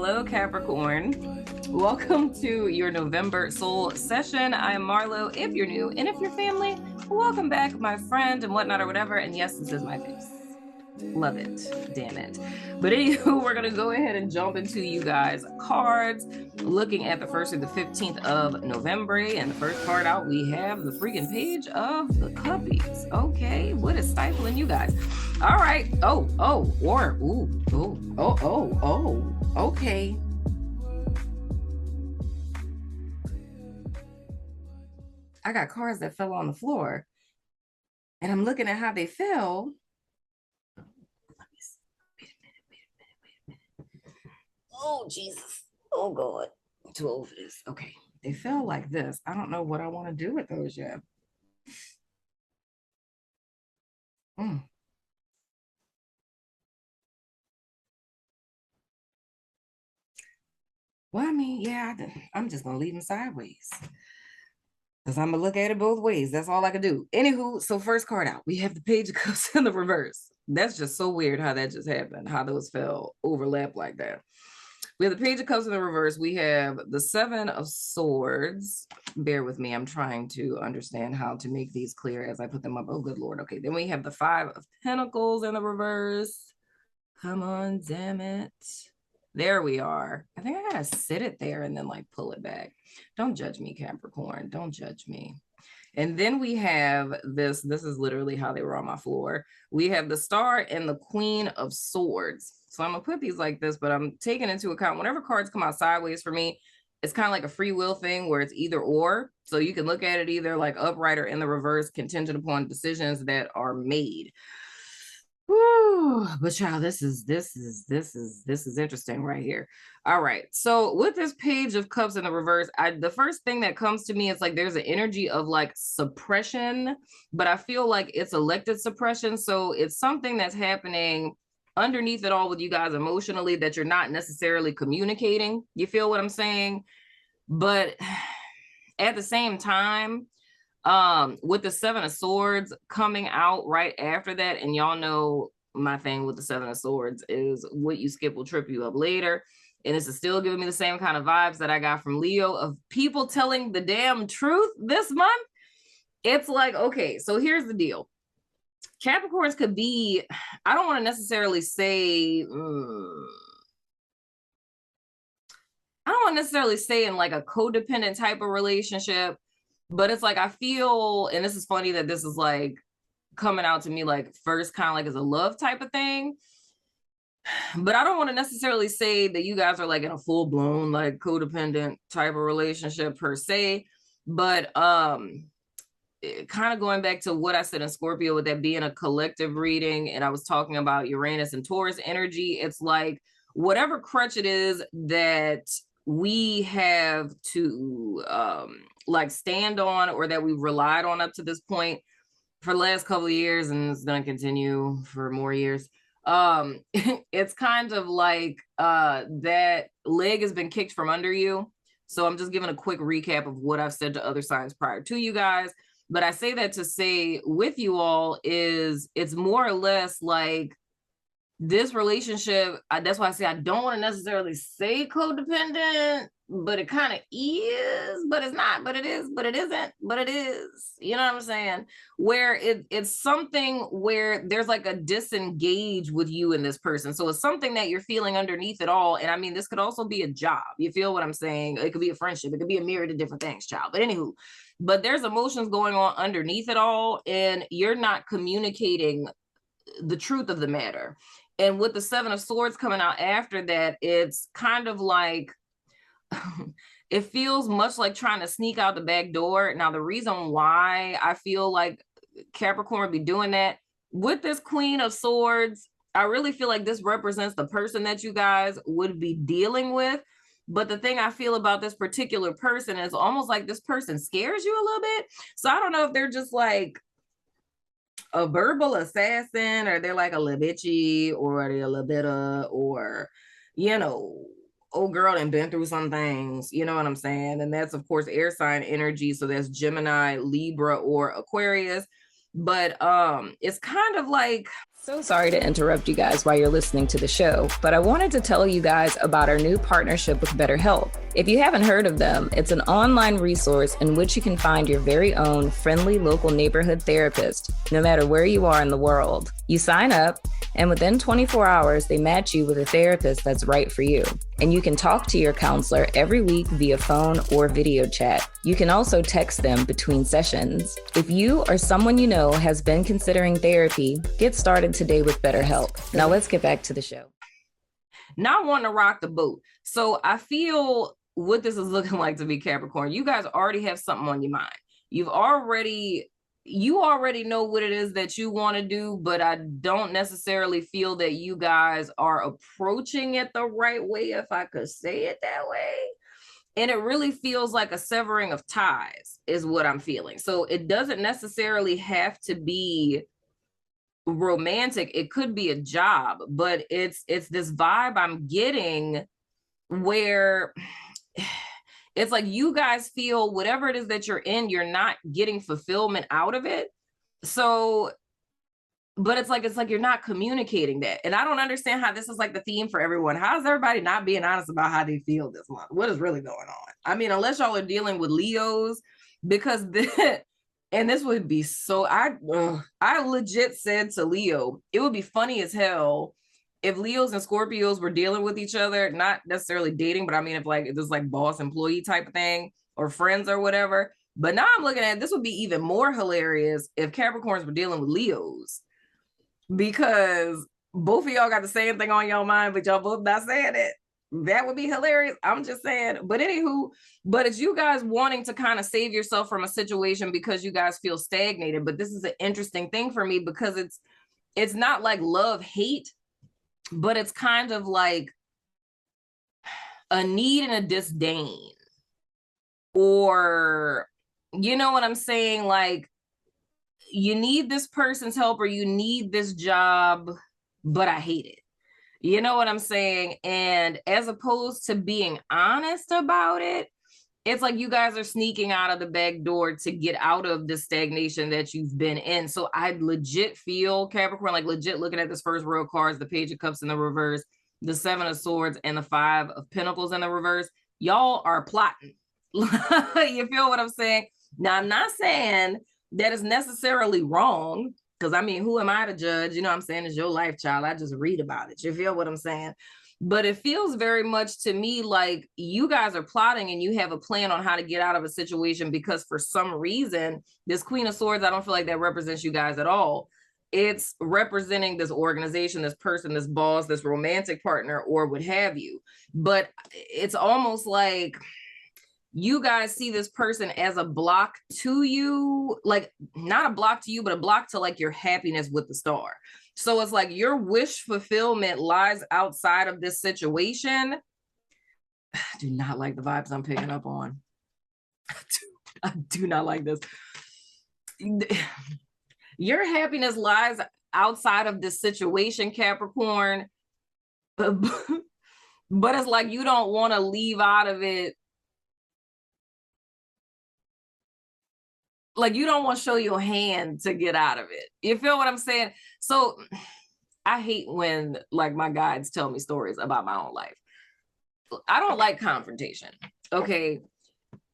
Hello, Capricorn. Welcome to your November soul session. I am Marlowe, if you're new, and if you're family, welcome back, my friend, and whatnot or whatever. And yes, this is my face. Love it, damn it. But anywho, we're gonna go ahead and jump into you guys' cards, looking at the 1st through the 15th of November. And the first card out, we have the freaking page of the cuppies. Okay, what is stifling you guys? All right. Okay. I got cards that fell on the floor, and I'm looking at how they fell. Wait a minute. Oh, Jesus. Oh, God. I'm too old for this. Okay. They fell like this. I don't know what I want to do with those yet. Well, I mean, yeah, I'm just going to leave them sideways. Because I'm going to look at it both ways. That's all I can do. Anywho, so first card out. We have the Page of Cups in the reverse. That's just so weird how that just happened. How those fell overlap like that. We have the Page of Cups in the reverse. We have the Seven of Swords. Bear with me. I'm trying to understand how to make these clear as I put them up. Oh, good Lord. Okay. Then we have the Five of Pentacles in the reverse. Come on, damn it. There we are. I think I gotta sit it there and then like pull it back. Don't judge me, Capricorn. Don't judge me. And then we have this. This is literally how they were on my floor. We have the Star and the Queen of Swords. So I'm gonna put these like this, but I'm taking into account whenever cards come out sideways for me, it's kind of like a free will thing where it's either or. So you can look at it either like upright or in the reverse, contingent upon decisions that are made. Whew, but child, this is interesting right here. All right, so with this Page of Cups in the reverse, the first thing that comes to me is like there's an energy of like suppression, but I feel like it's elected suppression. So it's something that's happening underneath it all with you guys emotionally that you're not necessarily communicating. You feel what I'm saying? But at the same time, with the Seven of Swords coming out right after that, and y'all know my thing with the Seven of Swords is what you skip will trip you up later, and this is still giving me the same kind of vibes that I got from Leo of people telling the damn truth this month. It's like, okay, so here's the deal. Capricorns could be, I don't want to necessarily say, I don't want to necessarily say in like a codependent type of relationship, but it's like, I feel, and this is funny that this is like coming out to me like first kind of like as a love type of thing, but I don't want to necessarily say that you guys are like in a full blown like codependent type of relationship per se, but kind of going back to what I said in Scorpio with that being a collective reading, and I was talking about Uranus and Taurus energy, it's like whatever crutch it is that we have to like stand on or that we've relied on up to this point for the last couple of years, and it's going to continue for more years. It's kind of like that leg has been kicked from under you. So I'm just giving a quick recap of what I've said to other signs prior to you guys. But I say that to say with you all is it's more or less like this relationship. That's why I say I don't want to necessarily say codependent, but it kind of is, but it's not, but it is, but it isn't, but it is. You know what I'm saying? Where it's something where there's like a disengage with you and this person. So it's something that you're feeling underneath it all. And I mean, this could also be a job. You feel what I'm saying? It could be a friendship. It could be a myriad of different things, child. But anywho, but there's emotions going on underneath it all, and you're not communicating the truth of the matter. And with the Seven of Swords coming out after that, it's kind of like it feels much like trying to sneak out the back door. Now, the reason why I feel like Capricorn would be doing that with this Queen of Swords, I really feel like this represents the person that you guys would be dealing with. But the thing I feel about this particular person is almost like this person scares you a little bit. So I don't know if they're just like a verbal assassin, or they're like a little bitchy, or they're a little bitter, or, you know, old girl and been through some things, you know what I'm saying? And that's, of course, air sign energy. So that's Gemini, Libra, or Aquarius. But it's kind of like So sorry to interrupt you guys while you're listening to the show, but I wanted to tell you guys about our new partnership with BetterHelp. If you haven't heard of them, it's an online resource in which you can find your very own friendly local neighborhood therapist, no matter where you are in the world. You sign up, and within 24 hours, they match you with a therapist that's right for you. And you can talk to your counselor every week via phone or video chat. You can also text them between sessions. If you or someone you know has been considering therapy, get started today with BetterHelp. Now let's get back to the show. Not wanting to rock the boat. So I feel what this is looking like to be Capricorn. You guys already have something on your mind. You already know what it is that you want to do, but I don't necessarily feel that you guys are approaching it the right way, if I could say it that way. And it really feels like a severing of ties is what I'm feeling. So it doesn't necessarily have to be romantic. It could be a job, but it's this vibe I'm getting where it's like you guys feel whatever it is that you're in, you're not getting fulfillment out of it. So, but it's like you're not communicating that. And I don't understand how this is like the theme for everyone. How is everybody not being honest about how they feel this month? What is really going on? I mean, unless y'all are dealing with Leos, because and this would be so, I legit said to Leo, it would be funny as hell if Leos and Scorpios were dealing with each other, not necessarily dating, but I mean, if there's like boss employee type of thing or friends or whatever. But now I'm looking at this would be even more hilarious if Capricorns were dealing with Leos, because both of y'all got the same thing on your mind, but y'all both not saying it. That would be hilarious. I'm just saying. But anywho, but it's you guys wanting to kind of save yourself from a situation because you guys feel stagnated. But this is an interesting thing for me because it's not like love hate, but it's kind of like a need and a disdain, or you know what I'm saying? Like you need this person's help or you need this job, but I hate it. You know what I'm saying? And as opposed to being honest about it, it's like you guys are sneaking out of the back door to get out of the stagnation that you've been in. So I legit feel, Capricorn, like legit looking at this first row of cards, the Page of Cups in the reverse, the Seven of Swords, and the Five of Pentacles in the reverse. Y'all are plotting. You feel what I'm saying? Now, I'm not saying that is necessarily wrong, because I mean, who am I to judge? You know what I'm saying? It's your life, child. I just read about it. You feel what I'm saying? But it feels very much to me like you guys are plotting and you have a plan on how to get out of a situation, because for some reason, this Queen of Swords, I don't feel like that represents you guys at all. It's representing this organization, this person, this boss, this romantic partner, or what have you. But it's almost like you guys see this person as a block to you, like not a block to you, but a block to like your happiness with the star. So it's like your wish fulfillment lies outside of this situation. I do not like the vibes I'm picking up on. I do not like this. Your happiness lies outside of this situation, Capricorn. But it's like you don't want to leave out of it. Like you don't want to show your hand to get out of it. You feel what I'm saying? So I hate when like my guides tell me stories about my own life. I don't like confrontation. Okay.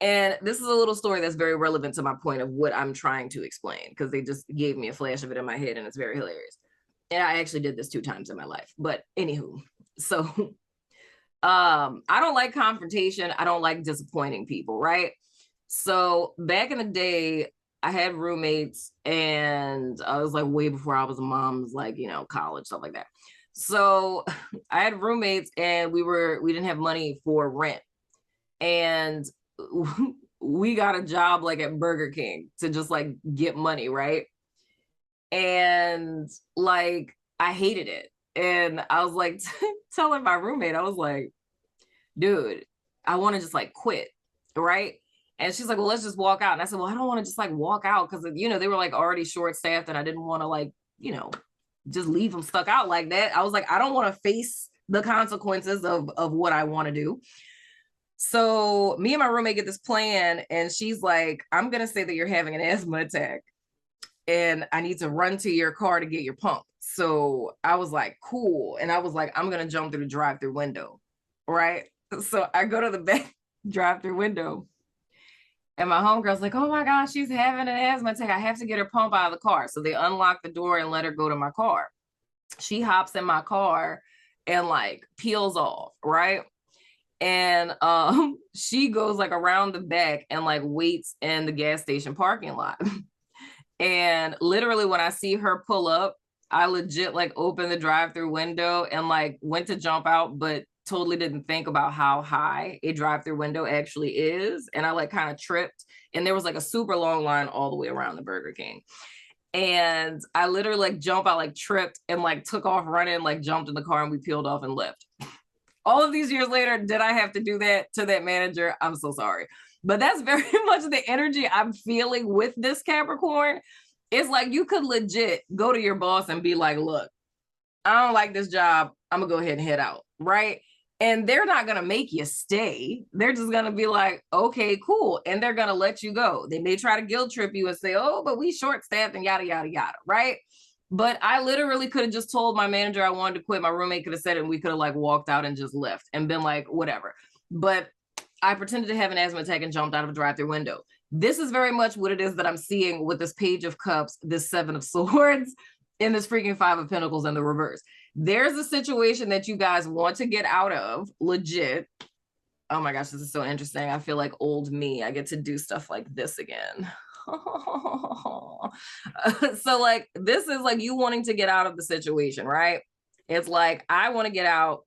And this is a little story that's very relevant to my point of what I'm trying to explain, because they just gave me a flash of it in my head and it's very hilarious. And I actually did this 2 times in my life. But anywho, so I don't like confrontation. I don't like disappointing people, right? So back in the day, I had roommates, and I was like way before I was a mom, was like, you know, college, stuff like that. So I had roommates and we didn't have money for rent. And we got a job like at Burger King to just like get money, right? And like I hated it. And I was like telling my roommate, I was like, dude, I want to just like quit, right? And she's like, well, let's just walk out. And I said, well, I don't want to just like walk out, because, you know, they were like already short staffed and I didn't want to like, you know, just leave them stuck out like that. I was like, I don't want to face the consequences of what I want to do. So me and my roommate get this plan, and she's like, I'm going to say that you're having an asthma attack. and I need to run to your car to get your pump. So I was like, cool. And I was like, I'm going to jump through the drive-through window. Right. So I go to the back drive-through window, and my homegirl's like, oh my gosh, she's having an asthma attack. I have to get her pump out of the car. So they unlock the door and let her go to my car. She hops in my car and like peels off. Right. And she goes like around the back and like waits in the gas station parking lot. And literally when I see her pull up, I legit like opened the drive-through window and like went to jump out, but totally didn't think about how high a drive-through window actually is. And I like kind of tripped, and there was like a super long line all the way around the Burger King. And I literally like jump out, like tripped and like took off running, like jumped in the car, and we peeled off and left. All of these years later, did I have to do that to that manager? I'm so sorry. But that's very much the energy I'm feeling with this Capricorn. It's like you could legit go to your boss and be like, look, I don't like this job. I'm going to go ahead and head out. Right. And they're not going to make you stay. They're just going to be like, okay, cool. And they're going to let you go. They may try to guilt trip you and say, oh, but we short staffed and yada, yada, yada. Right. But I literally could have just told my manager I wanted to quit. My roommate could have said it, and we could have like walked out and just left and been like, whatever. But I pretended to have an asthma attack and jumped out of a drive-through window. This is very much what it is that I'm seeing with this Page of Cups, this Seven of Swords, and this freaking Five of Pentacles in the reverse. There's a situation that you guys want to get out of, legit. Oh my gosh, this is so interesting. I feel like old me. I get to do stuff like this again. So like, this is like you wanting to get out of the situation, right? It's like, I want to get out.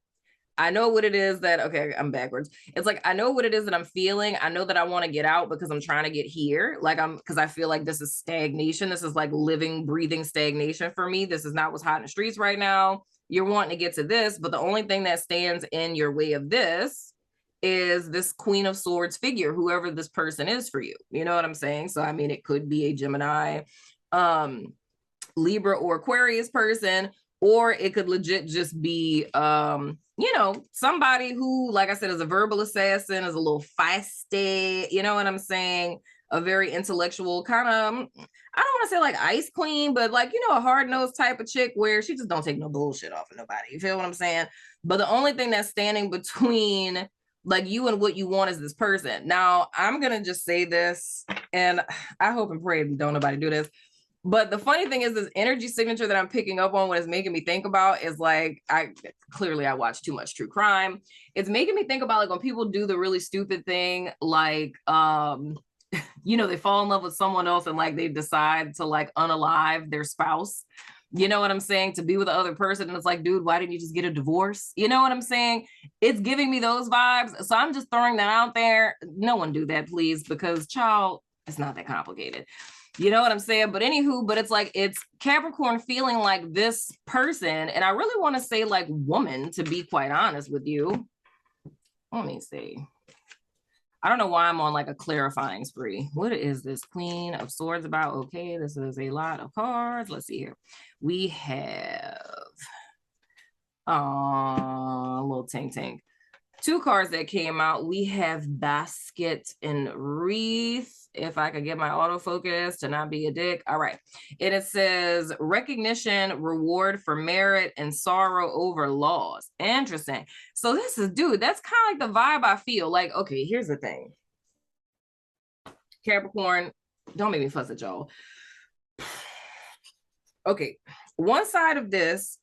I know what it is that, okay, I'm backwards. It's like, I know what it is that I'm feeling. I know that I want to get out because I'm trying to get here. Like because I feel like this is stagnation. This is like living, breathing stagnation for me. This is not what's hot in the streets right now. You're wanting to get to this, but the only thing that stands in your way of this is this Queen of Swords figure, whoever this person is for you. You know what I'm saying? So, I mean, it could be a Gemini, Libra or Aquarius person, or it could legit just be, you know, somebody who, like I said, is a verbal assassin, is a little feisty, you know what I'm saying? A very intellectual kind of, I don't want to say like ice queen, but like, you know, a hard-nosed type of chick where she just don't take no bullshit off of nobody. You feel what I'm saying? But the only thing that's standing between like you and what you want is this person. Now, I'm going to just say this, and I hope and pray don't nobody do this. But the funny thing is, this energy signature that I'm picking up on, what it's making me think about is like, I watch too much true crime. It's making me think about like when people do the really stupid thing, like, you know, they fall in love with someone else and like they decide to like unalive their spouse. You know what I'm saying? To be with the other person. And it's like, dude, why didn't you just get a divorce? You know what I'm saying? It's giving me those vibes. So I'm just throwing that out there. No one do that, please, because child, it's not that complicated. You know what I'm saying? But anywho, but it's like, it's Capricorn feeling like this person. And I really want to say like woman, to be quite honest with you. Let me see. I don't know why I'm on like a clarifying spree. What is this Queen of Swords about? Okay, this is a lot of cards. Let's see here. We have a little tank. Two cards that came out. We have Basket and Wreath. If I could get my autofocus to not be a dick. All right. And it says recognition, reward for merit, and sorrow over loss. Interesting. So this is, dude, that's kind of like the vibe I feel. Like, okay, here's the thing. Capricorn, don't make me fuss at y'all. Okay. One side of this,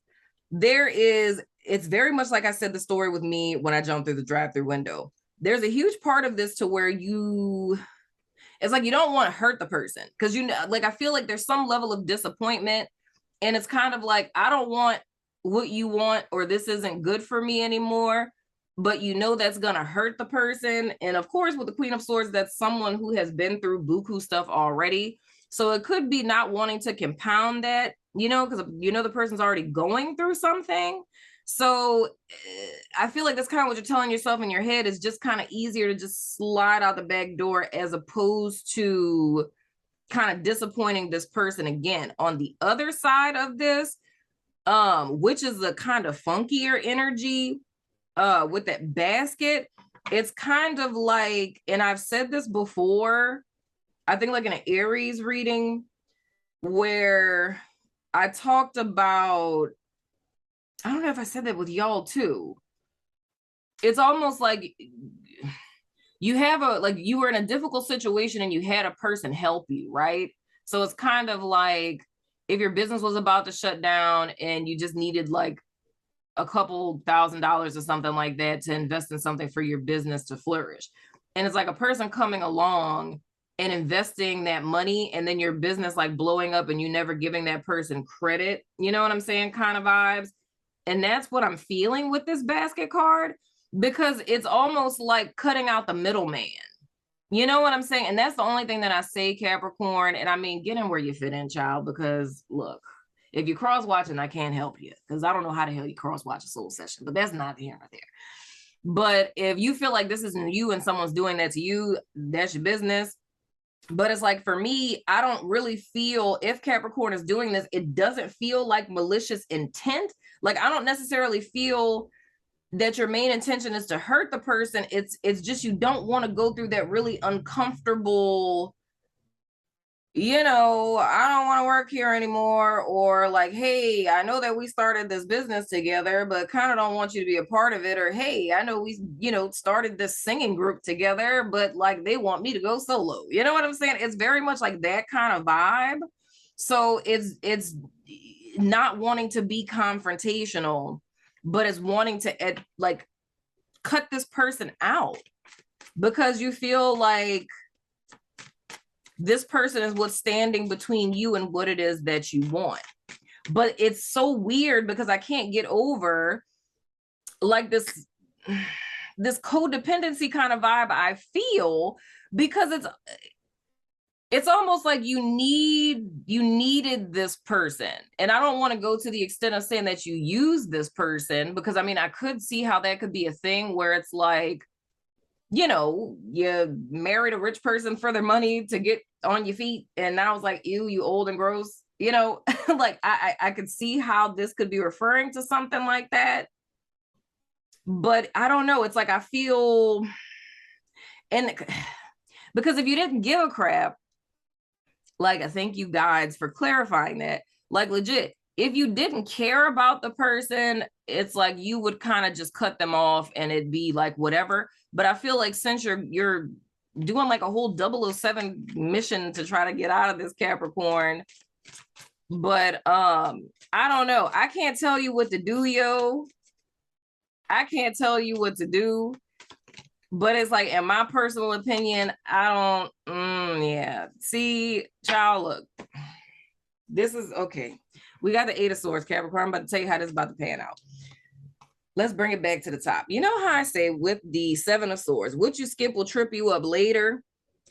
it's very much like I said, the story with me when I jumped through the drive-through window. There's a huge part of this to where it's like you don't want to hurt the person because, you know, like I feel like there's some level of disappointment, and it's kind of like, I don't want what you want, or this isn't good for me anymore, but you know that's gonna hurt the person. And of course, with the Queen of Swords, that's someone who has been through buku stuff already. So it could be not wanting to compound that, you know, because, you know, the person's already going through something. So I feel like that's kind of what you're telling yourself in your head, is just kind of easier to just slide out the back door, as opposed to kind of disappointing this person again. On the other side of this, which is a kind of funkier energy with that Basket, it's kind of like, and I've said this before, I think like in an Aries reading, where I talked about, I don't know if I said that with y'all too. It's almost like you have you were in a difficult situation and you had a person help you, right? So it's kind of like if your business was about to shut down and you just needed like a couple $1,000s or something like that to invest in something for your business to flourish. And it's like a person coming along and investing that money, and then your business like blowing up and you never giving that person credit. You know what I'm saying? Kind of vibes. And that's what I'm feeling with this basket card, because it's almost like cutting out the middleman. You know what I'm saying? And that's the only thing that I say, Capricorn. And I mean, get in where you fit in, child, because look, if you're cross watching, I can't help you because I don't know how the hell you cross watch a soul session, but that's not here nor there. But if you feel like this isn't you and someone's doing that to you, that's your business. But it's like, for me, I don't really feel, if Capricorn is doing this, it doesn't feel like malicious intent. Like, I don't necessarily feel that your main intention is to hurt the person. It's just you don't want to go through that really uncomfortable, you know, I don't want to work here anymore, or like, hey, I know that we started this business together, but kind of don't want you to be a part of it, or hey, I know we, you know, started this singing group together, but like they want me to go solo. You know what I'm saying? It's very much like that kind of vibe. So it's not wanting to be confrontational, but it's wanting to like cut this person out because you feel like this person is what's standing between you and what it is that you want. But it's so weird because I can't get over like this codependency kind of vibe I feel, because it's almost like you needed this person. And I don't want to go to the extent of saying that you use this person, because I mean, I could see how that could be a thing where it's like, you know, you married a rich person for their money to get on your feet. And now it's like, ew, you old and gross, you know, like I could see how this could be referring to something like that. But I don't know. It's like, I feel, and because if you didn't give a crap, like, I thank you guys for clarifying that, like legit, if you didn't care about the person, it's like you would kind of just cut them off and it'd be like whatever. But I feel like since you're doing like a whole 007 mission to try to get out of this, Capricorn, but I don't know. I can't tell you what to do, yo. I can't tell you what to do. But it's like, in my personal opinion, I don't, yeah. See, child, look, this is okay. We got the 8 of Swords, Capricorn. I'm about to tell you how this is about to pan out. Let's bring it back to the top. You know how I say with the 7 of Swords, what you skip will trip you up later.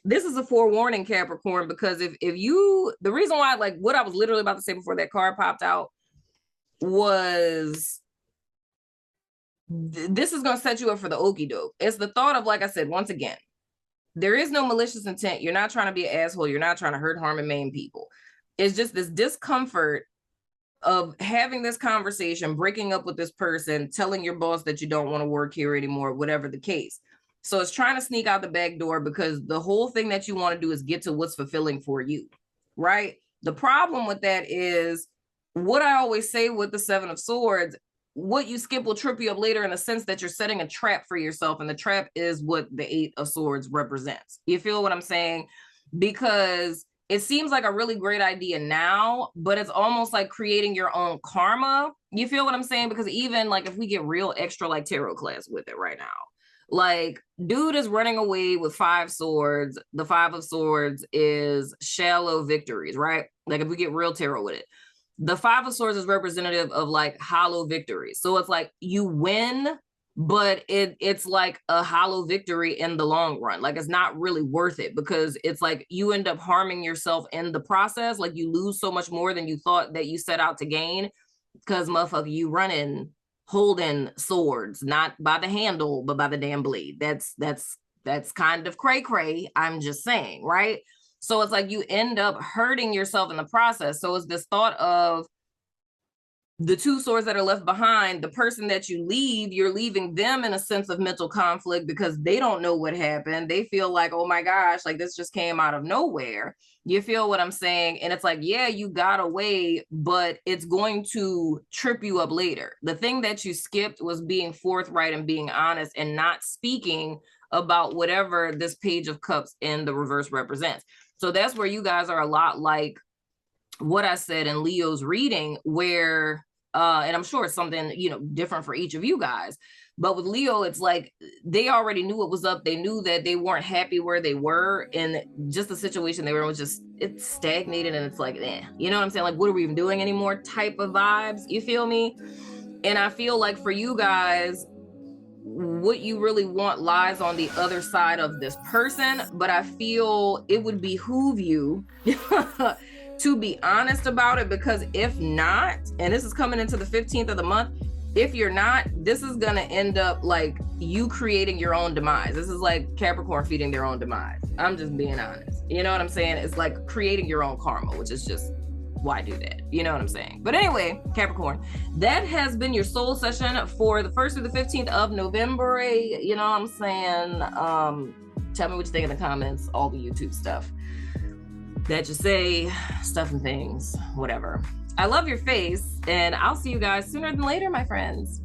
This is a forewarning, Capricorn, because if you, the reason why, like what I was literally about to say before that card popped out was, this is going to set you up for the okie doke. It's the thought of, like I said, once again, there is no malicious intent. You're not trying to be an asshole. You're not trying to hurt, harm, and maim people. It's just this discomfort of having this conversation, breaking up with this person, telling your boss that you don't want to work here anymore, whatever the case. So it's trying to sneak out the back door, because the whole thing that you want to do is get to what's fulfilling for you, right? The problem with that is what I always say with the 7 of Swords, what you skip will trip you up later, in the sense that you're setting a trap for yourself. And the trap is what the 8 of Swords represents. You feel what I'm saying? Because it seems like a really great idea now, but it's almost like creating your own karma. You feel what I'm saying? Because even like if we get real extra like tarot class with it right now, like dude is running away with 5 swords. The 5 of Swords is shallow victories, right? Like if we get real tarot with it, the 5 of Swords is representative of like hollow victories. So it's like you win, but it's like a hollow victory in the long run. Like it's not really worth it, because it's like you end up harming yourself in the process. Like you lose so much more than you thought that you set out to gain, because motherfucker, you running, holding swords, not by the handle, but by the damn blade. That's kind of cray cray. I'm just saying, right? So it's like you end up hurting yourself in the process. So it's this thought of, the two swords that are left behind, the person that you leave, you're leaving them in a sense of mental conflict because they don't know what happened. They feel like, oh my gosh, like this just came out of nowhere. You feel what I'm saying? And it's like, yeah, you got away, but it's going to trip you up later. The thing that you skipped was being forthright and being honest and not speaking about whatever this Page of Cups in the reverse represents. So that's where you guys are a lot like what I said in Leo's reading, where and I'm sure it's something, you know, different for each of you guys, but with Leo, it's like they already knew what was up. They knew that they weren't happy where they were, and just the situation they were in was just, it's stagnated, and it's like, you know what I'm saying? Like, what are we even doing anymore type of vibes, you feel me? And I feel like for you guys, what you really want lies on the other side of this person, but I feel it would behoove you to be honest about it, because if not, and this is coming into the 15th of the month, if you're not, this is gonna end up like you creating your own demise. This is like Capricorn feeding their own demise. I'm just being honest. You know what I'm saying? It's like creating your own karma, which is just, why do that? You know what I'm saying? But anyway, Capricorn, that has been your soul session for the 1st through the 15th of November. You know what I'm saying? Tell me what you think in the comments, all the YouTube stuff that you say, stuff and things, whatever. I love your face, and I'll see you guys sooner than later, my friends.